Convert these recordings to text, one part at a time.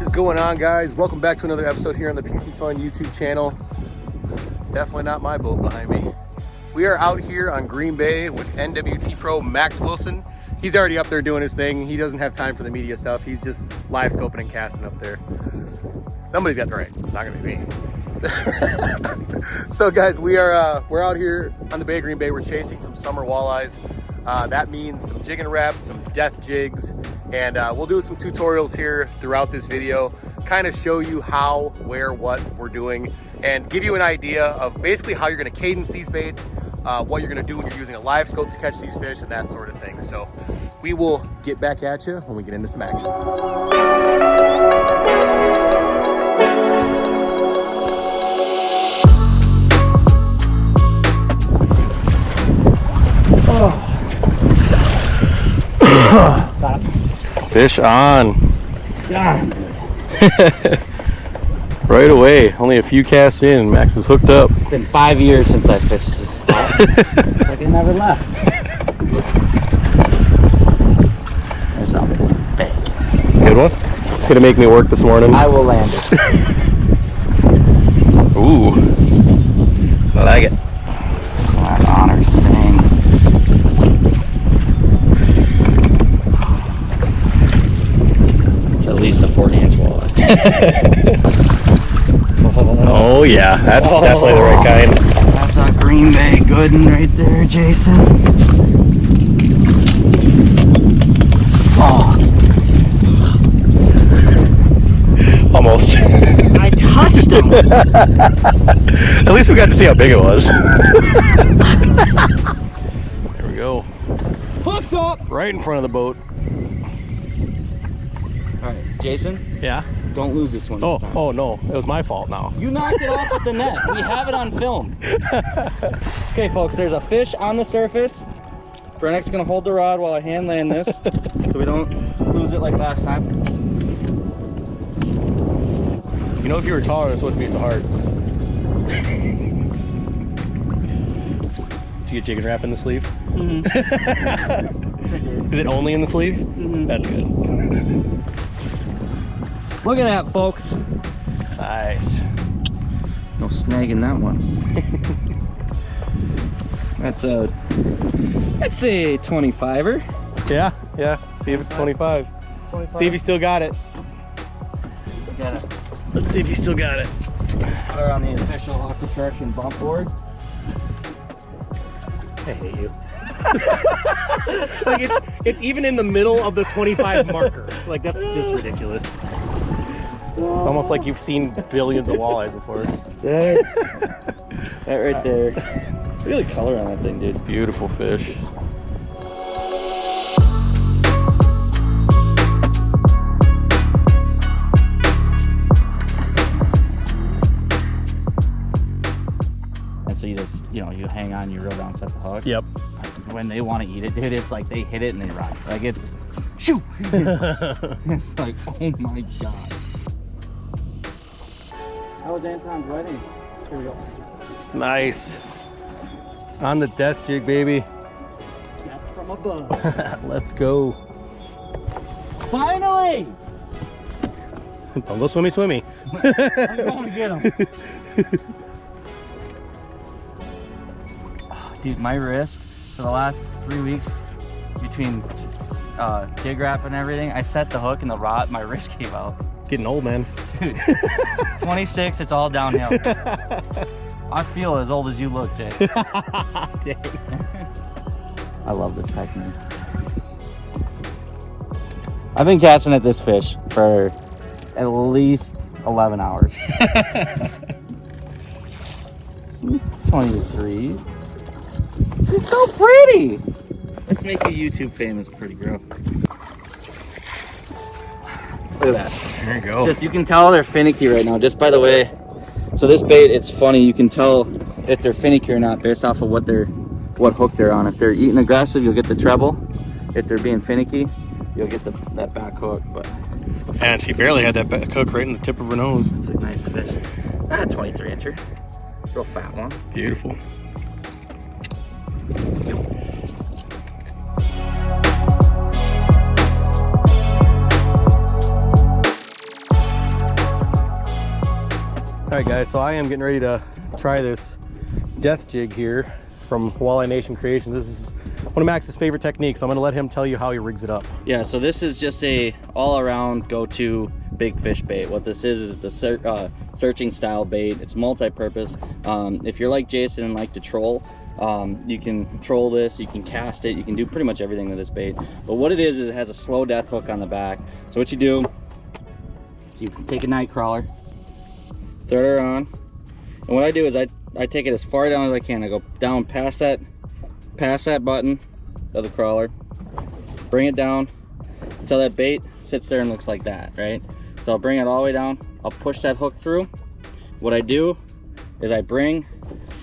What is going on, guys? Welcome back to another episode here on the Piscifun YouTube channel. It's definitely not my boat behind me. We are out here on Green Bay with NWT Pro Max Wilson. He's already up there doing his thing. He doesn't have time for the media stuff. He's just live scoping and casting up there. Somebody's got the right. It's not gonna be me. So guys, we're out here on the Bay of Green Bay. We're chasing some summer walleyes. That means some jig and wraps, some death jigs, and we'll do some tutorials here throughout this video, kind of show you how, where, what we're doing, and give you an idea of basically how you're going to cadence these baits, what you're going to do when you're using a live scope to catch these fish, and that sort of thing. So we will get back at you when we get into some action. Fish on. Right away. Only a few casts in. Max is hooked up. It's been 5 years since I fished this spot. It's like it never left. There's something big. Good one? It's gonna make me work this morning. I will land it. Ooh. I like it. That honor sing. At least a 40-inch walleye. Oh yeah, that's definitely the right kind. That's a Green Bay good one right there, Jason. Oh, almost. I touched him. At least we got to see how big it was. There we go. Hooked up. Right in front of the boat. All right, Jason. Yeah. Don't lose this one. Oh, oh no, it was my fault now. You knocked it off with the net. We have it on film. Okay, folks, there's a fish on the surface. Brennick's gonna hold the rod while I hand land this, so we don't lose it like last time. You know, if you were taller, this wouldn't be so hard. Did you get jig and wrap in the sleeve? Mm-hmm. Is it only in the sleeve? Mm-hmm. That's good. Look at that, folks. Nice. No snagging that one. That's a 25er. Yeah, yeah. See if it's 25. See if you still got it. Get it. Let's see if you still got it. Put her on the official Aqua Construction bump board. I hate you. Like it's even in the middle of the 25 marker. Like, that's just ridiculous. It's almost like you've seen billions of walleyes before. That right there. Look at the color on that thing, dude. Beautiful fish. And so you just, you hang on, you reel down, set the hook. Yep. When they want to eat it, dude, it's like they hit it and they run. Like, it's shoo. It's like, oh my god. How was Anton's wedding? Here we go. Nice. On the death jig, baby. Death from above. Let's go. Finally! Don't go swimmy, swimmy. I'm going to get him. Oh, dude, my wrist for the last 3 weeks between jig wrap and everything, I set the hook and the rod, my wrist gave out. Getting old, man. Dude, 26, it's all downhill. I feel as old as you look, Jay. Dang. I love this technique. I've been casting at this fish for at least 11 hours. 23. She's so pretty. Let's make you YouTube famous, pretty girl. Look at that. There you go. You can tell they're finicky right now, just by the way. So this bait, it's funny, you can tell if they're finicky or not based off of what hook they're on. If they're eating aggressive, you'll get the treble. If they're being finicky, you'll get that back hook. But and she barely had that back hook right in the tip of her nose. it's a nice fish. 23-incher. Real fat one. Beautiful. right, guys, so I am getting ready to try this Death Jig here from Walleye Nation Creations. This is one of Max's favorite techniques. So I'm gonna let him tell you how he rigs it up. Yeah, so this is just a all-around go-to big fish bait. What this is the searching style bait. It's multi-purpose. If you're like Jason and like to troll, you can troll this, you can cast it, you can do pretty much everything with this bait. But what it is it has a slow death hook on the back. So what you do is you take a night crawler, throw it on, and what I do is I take it as far down as I can. I go down past that button of the crawler, bring it down until that bait sits there and looks like that, right? So I'll bring it all the way down, I'll push that hook through. What I do is I bring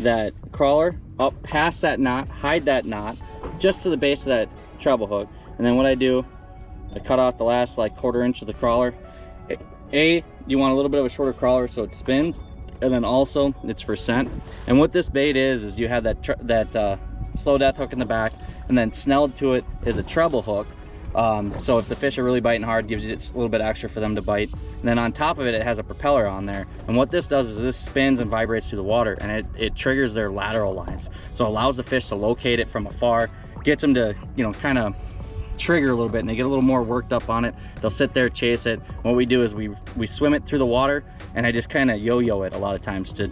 that crawler up past that knot, hide that knot just to the base of that treble hook, and then what I do, I cut off the last like 1/4 inch of the crawler. You want a little bit of a shorter crawler so it spins, and then also it's for scent. And what this bait is you have that slow death hook in the back, and then snelled to it is a treble hook. So if the fish are really biting hard, gives you just a little bit extra for them to bite. And then on top of it, it has a propeller on there. And what this does is this spins and vibrates through the water, and it triggers their lateral lines. So it allows the fish to locate it from afar, gets them to, you know, kind of trigger a little bit, and they get a little more worked up on it. They'll sit there, chase it. What we do is we swim it through the water, and I just kind of yo-yo it a lot of times to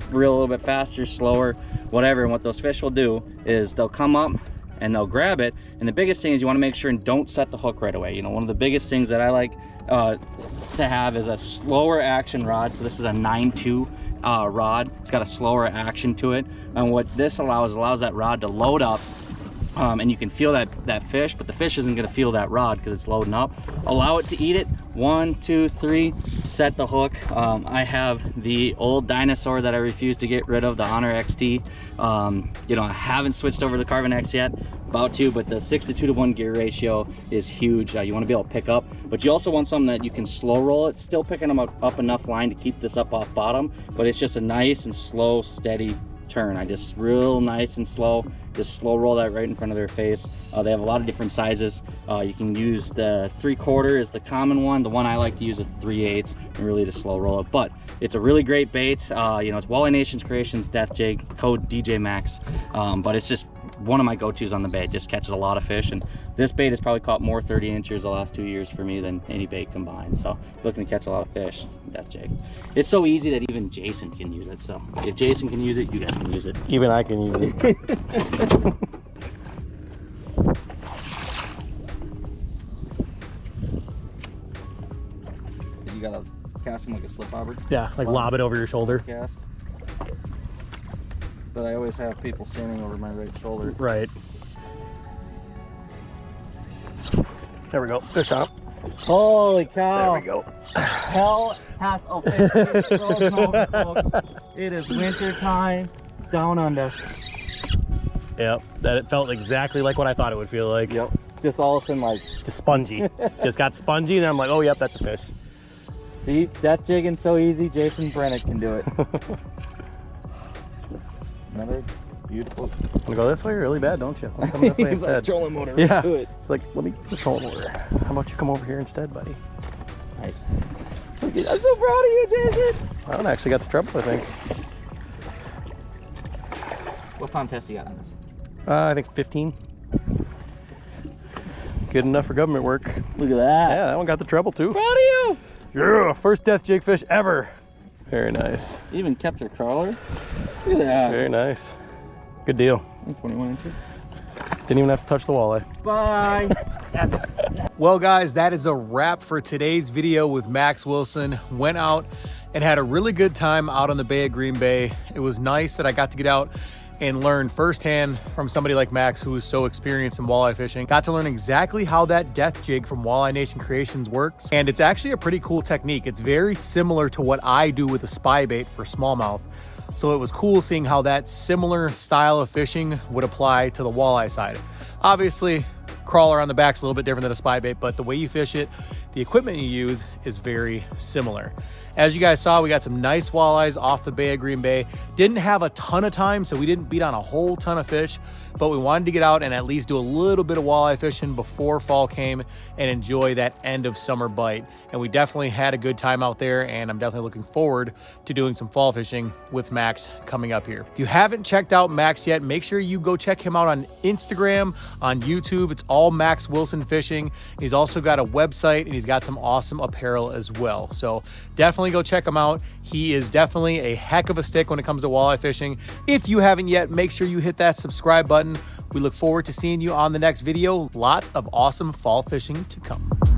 reel a little bit faster, slower, whatever. And what those fish will do is they'll come up and they'll grab it. And the biggest thing is you want to make sure and don't set the hook right away. You know, one of the biggest things that I like to have is a slower action rod. So this is a 9.2 rod. It's got a slower action to it, and what this allows that rod to load up. And you can feel that fish, but the fish isn't going to feel that rod because it's loading up. Allow it to eat it. 1, 2, 3, set the hook. I have the old dinosaur that I refuse to get rid of, the Honor XT. You know, I haven't switched over to the Carbon X yet, about to, but the 6 to 2 to 1 gear ratio is huge. You want to be able to pick up, but you also want something that you can slow roll it, still picking them up enough line to keep this up off bottom, but it's just a nice and slow, steady turn. I just real nice and slow, just slow roll that right in front of their face. They have a lot of different sizes. You can use the 3/4 is the common one. The one I like to use is 3/8 and really just slow roll it. But it's a really great bait. You know, it's Walleye Nation Creations Death Jig, code DJ Max. But it's just one of my go-tos on the bait. Just catches a lot of fish, and this bait has probably caught more 30 inchers the last 2 years for me than any bait combined. So looking to catch a lot of fish, Death Jig. It's so easy that even Jason can use it. So if Jason can use it, you guys can use it. Even I can use it. You gotta cast him like a slip bobber. Yeah, like lob it over your shoulder. Cast. But I always have people standing over my right shoulder. Right. There we go. Good shot. Holy cow! There we go. Hell hath officially frozen over, folks. It is winter time down under. Yep, that it felt exactly like what I thought it would feel like. Yep. Just all of a sudden, like, just spongy. Just got spongy, and then I'm like, oh, yep, that's a fish. See, death jigging so easy. Jason Brennick can do it. Just another beautiful. Want to go this way really bad, don't you? Let's come this way instead. Like trolling motor. Yeah. Do it. It's like, let me control motor. How about you come over here instead, buddy? Nice. I'm so proud of you, Jason. I don't actually got the trouble, I think. What pound test you got on this? I think 15. Good enough for government work. Look at that. Yeah, that one got the treble too. Proud of you. Yeah, first death jig fish ever. Very nice. You even kept your crawler. Look at that. Very nice. Good deal. 21 inches. Didn't even have to touch the walleye. Bye. Well, guys, that is a wrap for today's video with Max Wilson. Went out and had a really good time out on the Bay of Green Bay. It was nice that I got to get out and learn firsthand from somebody like Max, who is so experienced in walleye fishing. Got to learn exactly how that death jig from Walleye Nation Creations works. And it's actually a pretty cool technique. It's very similar to what I do with a spy bait for smallmouth. So it was cool seeing how that similar style of fishing would apply to the walleye side. Obviously, crawler on the back is a little bit different than a spy bait, but the way you fish it, the equipment you use is very similar. As you guys saw, we got some nice walleyes off the Bay of Green Bay. Didn't have a ton of time, so we didn't beat on a whole ton of fish, but we wanted to get out and at least do a little bit of walleye fishing before fall came and enjoy that end of summer bite. And we definitely had a good time out there, and I'm definitely looking forward to doing some fall fishing with Max coming up here. If you haven't checked out Max yet, make sure you go check him out on Instagram, on YouTube. It's all Max Wilson Fishing. He's also got a website, and he's got some awesome apparel as well. So definitely go check him out. He is definitely a heck of a stick when it comes to walleye fishing. If you haven't yet, make sure you hit that subscribe button. We look forward to seeing you on the next video. Lots of awesome fall fishing to come.